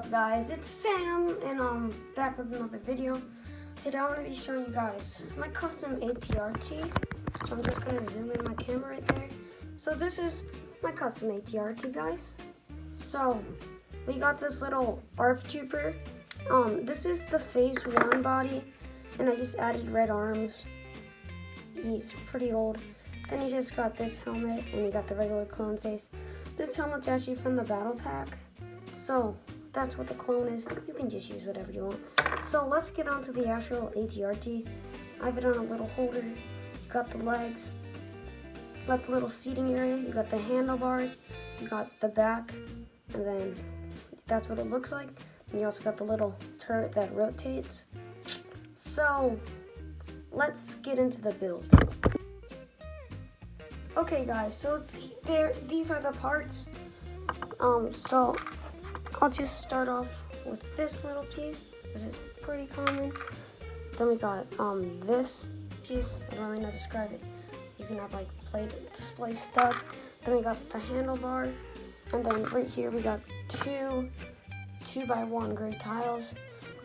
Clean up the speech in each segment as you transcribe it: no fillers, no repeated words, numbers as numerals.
up, guys? It's Sam, and I'm back with another video. Today I'm going to be showing you guys my custom ATRT. So I'm just going to zoom in my camera right there. So this is my custom ATRT, guys. So we got this little ARF Trooper. This is the phase 1 body, and I just added red arms. He's pretty old. Then you just got this helmet, and you got the regular clone face. This helmet's actually from the battle pack. So that's what the clone is. You can just use whatever you want. So let's get on to the actual ATRT. I have it on a little holder. You got the legs, you got the little seating area, you got the handlebars, you got the back, and then that's what it looks like. And you also got the little turret that rotates. So let's get into the build. Okay guys, so these are the parts. So I'll just start off with this little piece. This is pretty common. Then we got this piece. I don't really know how to describe it. You can have like plate display studs. Then we got the handlebar, and then right here we got two 2x1 gray tiles.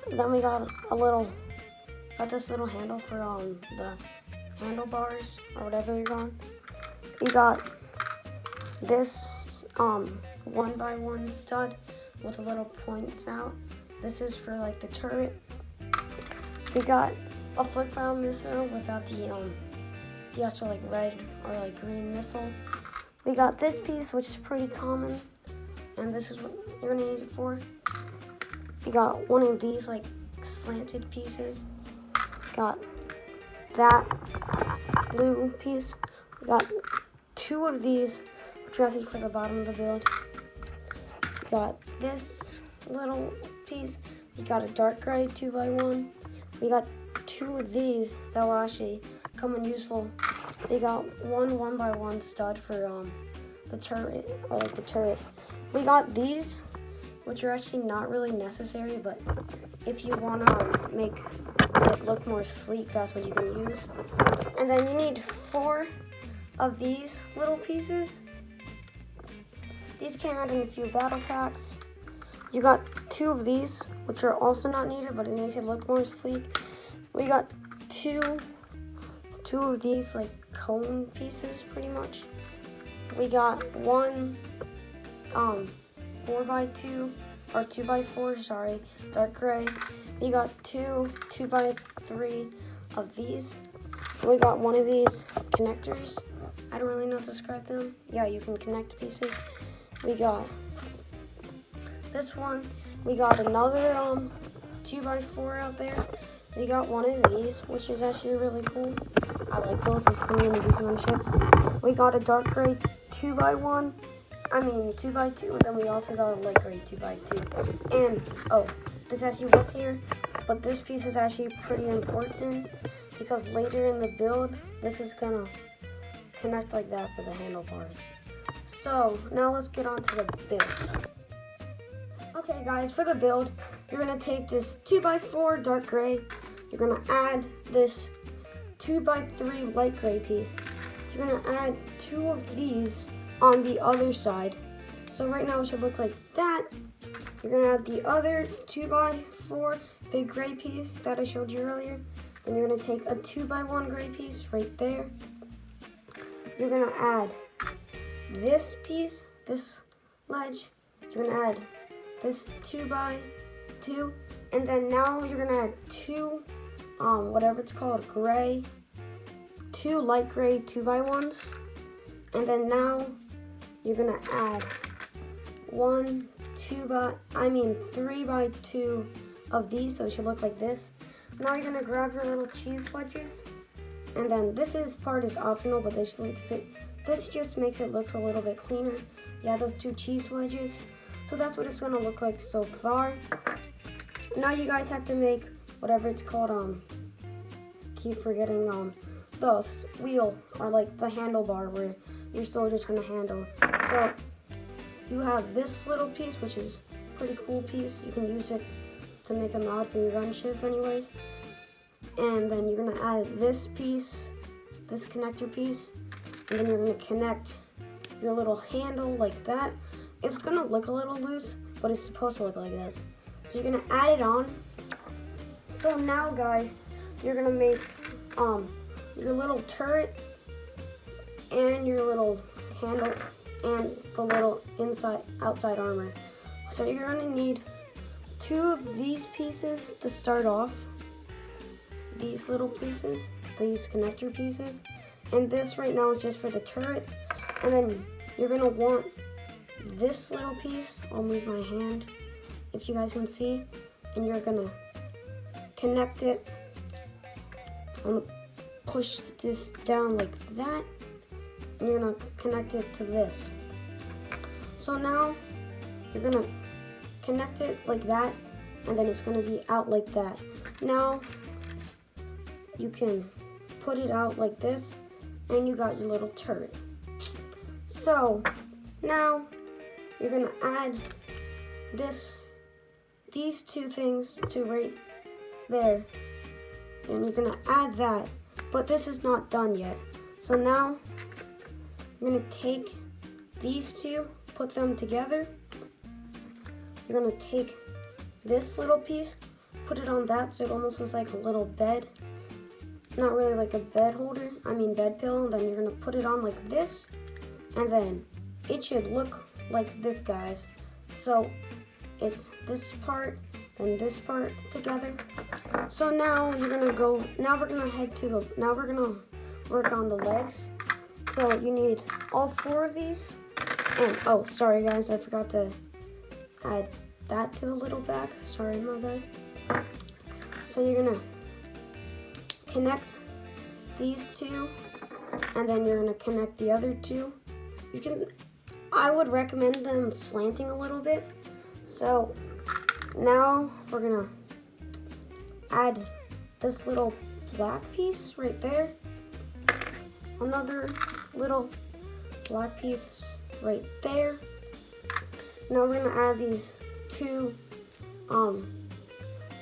Then we got this little handle for the handlebars or whatever you're going. We got this 1x1 stud with a little points out. This is for like the turret. We got a flip file missile without the actual like red or like green missile. We got this piece, which is pretty common, and this is what you're gonna use it for. We got one of these like slanted pieces. Got that blue piece. We got two of these, which are actually for the bottom of the build. We got this little piece. We got a dark gray 2x1. We got two of these that will actually come in useful. We got one 1x1 stud for the turret, or like the turret. We got these, which are actually not really necessary, but if you want to make it look more sleek, that's what you can use. And then you need 4 of these little pieces. These came out in a few battle packs. You got 2 of these, which are also not needed, but it makes it look more sleek. We got two of these like cone pieces, pretty much. We got one 4x2 or 2x4, sorry, dark gray. We got two 2x3 of these. We got one of these connectors. I don't really know how to describe them. Yeah, you can connect pieces. We got this one. We got another 2x4 out there. We got one of these, which is actually really cool. I like those. It's community ownership. We got a dark gray 2x1. I mean 2x2, and then we also got a light gray 2x2. And oh, this actually was here, but this piece is actually pretty important because later in the build, this is gonna connect like that for the handlebars. So now let's get on to the build. Okay guys, for the build, you're gonna take this 2x4 dark gray. You're gonna add this 2x3 light gray piece. You're gonna add 2 of these on the other side. So right now it should look like that. You're gonna add the other 2x4 big gray piece that I showed you earlier. Then you're gonna take a 2x1 gray piece right there. You're gonna add this piece, this ledge. You're gonna add this 2x2, and then now you're gonna add 2, whatever it's called, gray, 2 light gray 2x1s, and then now you're gonna add 3x2 of these, so it should look like this. Now you're gonna grab your little cheese wedges, and then this part is optional, but this just makes it look a little bit cleaner. Yeah, those 2 cheese wedges. So that's what it's gonna look like so far. Now you guys have to make whatever it's called, keep forgetting, the wheel, or like the handlebar where your soldier's gonna handle. So you have this little piece, which is a pretty cool piece. You can use it to make a mod for your gunship anyways. And then you're gonna add this piece, this connector piece, and then you're gonna connect your little handle like that. It's gonna look a little loose, but it's supposed to look like this. So you're gonna add it on. So now guys, you're gonna make your little turret and your little handle and the little outside armor. So you're gonna need 2 of these pieces to start off. These little pieces, these connector pieces. And this right now is just for the turret. And then you're gonna want this little piece. I'll move my hand if you guys can see. And you're gonna connect it. I'm gonna push this down like that. And you're gonna connect it to this. So now you're gonna connect it like that, and then it's gonna be out like that. Now you can put it out like this, and you got your little turret. So now you're gonna add these 2 things to right there, and you're gonna add that, but this is not done yet. So now you're gonna take these 2, put them together. You're gonna take this little piece, put it on that so it almost looks like a little bed. Not really like a bed holder, I mean bed pillow. Then you're gonna put it on like this, and then it should look like this, guys. So it's this part and this part together. So now you're gonna go, now we're gonna work on the legs. So you need all 4 of these. And oh, sorry guys, I forgot to add that to the little back. Sorry, my bad. So you're gonna connect these 2, and then you're gonna connect the other 2. I would recommend them slanting a little bit. So now we're gonna add this little black piece right there. Another little black piece right there. Now we're gonna add these 2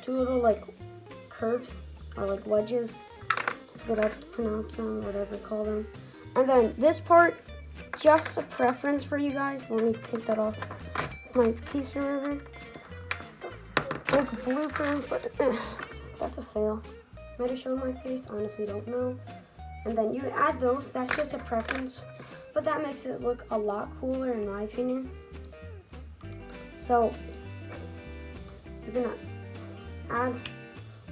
little like curves or like wedges. I forgot how to pronounce them, whatever call them. And then this part, just a preference for you guys. Let me take that off my piece remover. It's a big blooper, but that's a fail. Might have shown my face, honestly don't know. And then you add those, that's just a preference, but that makes it look a lot cooler in my opinion. So you're gonna add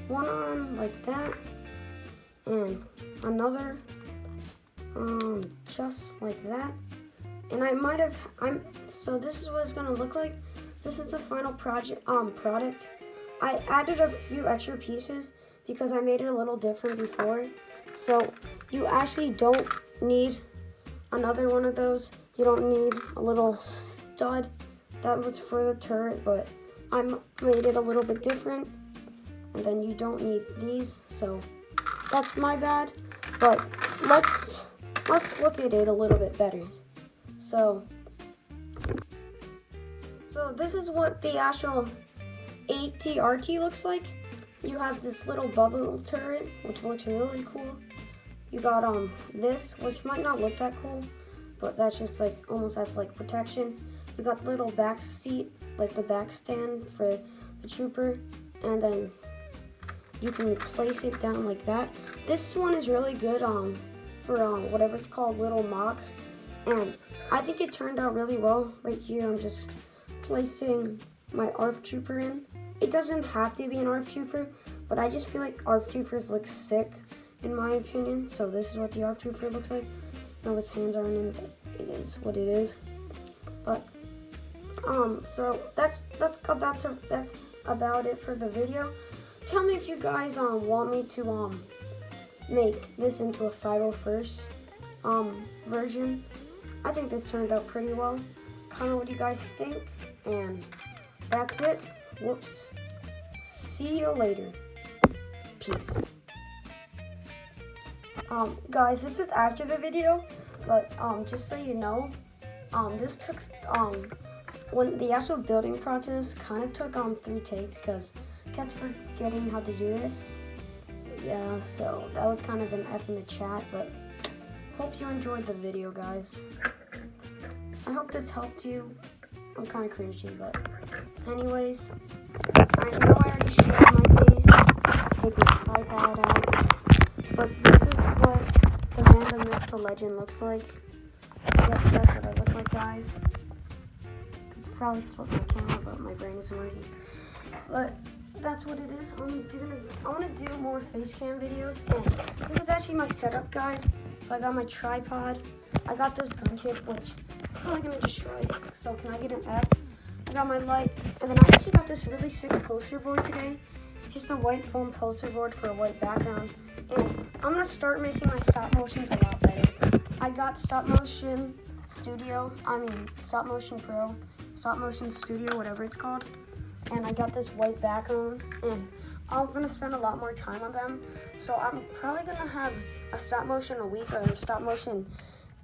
one on like that, and another just like that. And so this is what it's gonna look like. This is the final product. I added a few extra pieces because I made it a little different before. So you actually don't need another one of those. You don't need a little stud. That was for the turret, but I made it a little bit different. And then you don't need these, so that's my bad. But let's look at it a little bit better. So this is what the actual ATRT looks like. You have this little bubble turret, which looks really cool. You got this, which might not look that cool, but that's just like almost as like protection. You got the little back seat, like the back stand for the trooper, and then you can place it down like that. This one is really good for whatever it's called, little Mocs, and I think it turned out really well. Right here, I'm just placing my ARF trooper in. It doesn't have to be an ARF trooper, but I just feel like ARF troopers look sick in my opinion. So this is what the ARF trooper looks like. No, its hands aren't in, but it is what it is. But so that's about it for the video. Tell me if you guys want me to make this into a 501st version. I think this turned out pretty well. Comment what you guys think, and that's it. Whoops. See you later. Peace. Guys, this is after the video, but just so you know, this took when the actual building process kind of took 3 takes because I kept forgetting how to do this. Yeah, so that was kind of an F in the chat, but hope you enjoyed the video, guys. I hope this helped you. I'm kind of cringy, but Anyways, I know I already showed my face. Take my tripod out. But this is what the man, the myth, the legend looks like. Yep, that's what I look like, guys. Could probably flip my camera, but my brain isn't working. But that's what it is. I want to do more face cam videos, and this is actually my setup, guys. So I got my tripod. I got this gun chip, which I'm probably gonna destroy. So can I get an F? I got my light, and then I actually got this really sick poster board today. It's just a white foam poster board for a white background. And I'm gonna start making my stop motions a lot better. I got Stop Motion Studio, Stop Motion Pro, Stop Motion Studio, whatever it's called. And I got this white background, and I'm gonna spend a lot more time on them. So I'm probably gonna have a stop motion a week, or stop motion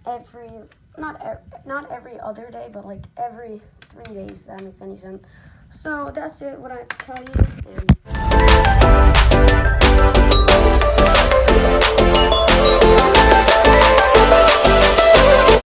every, not every other day, but like every 3 days, if that makes any sense. So that's it, what I have to tell you, and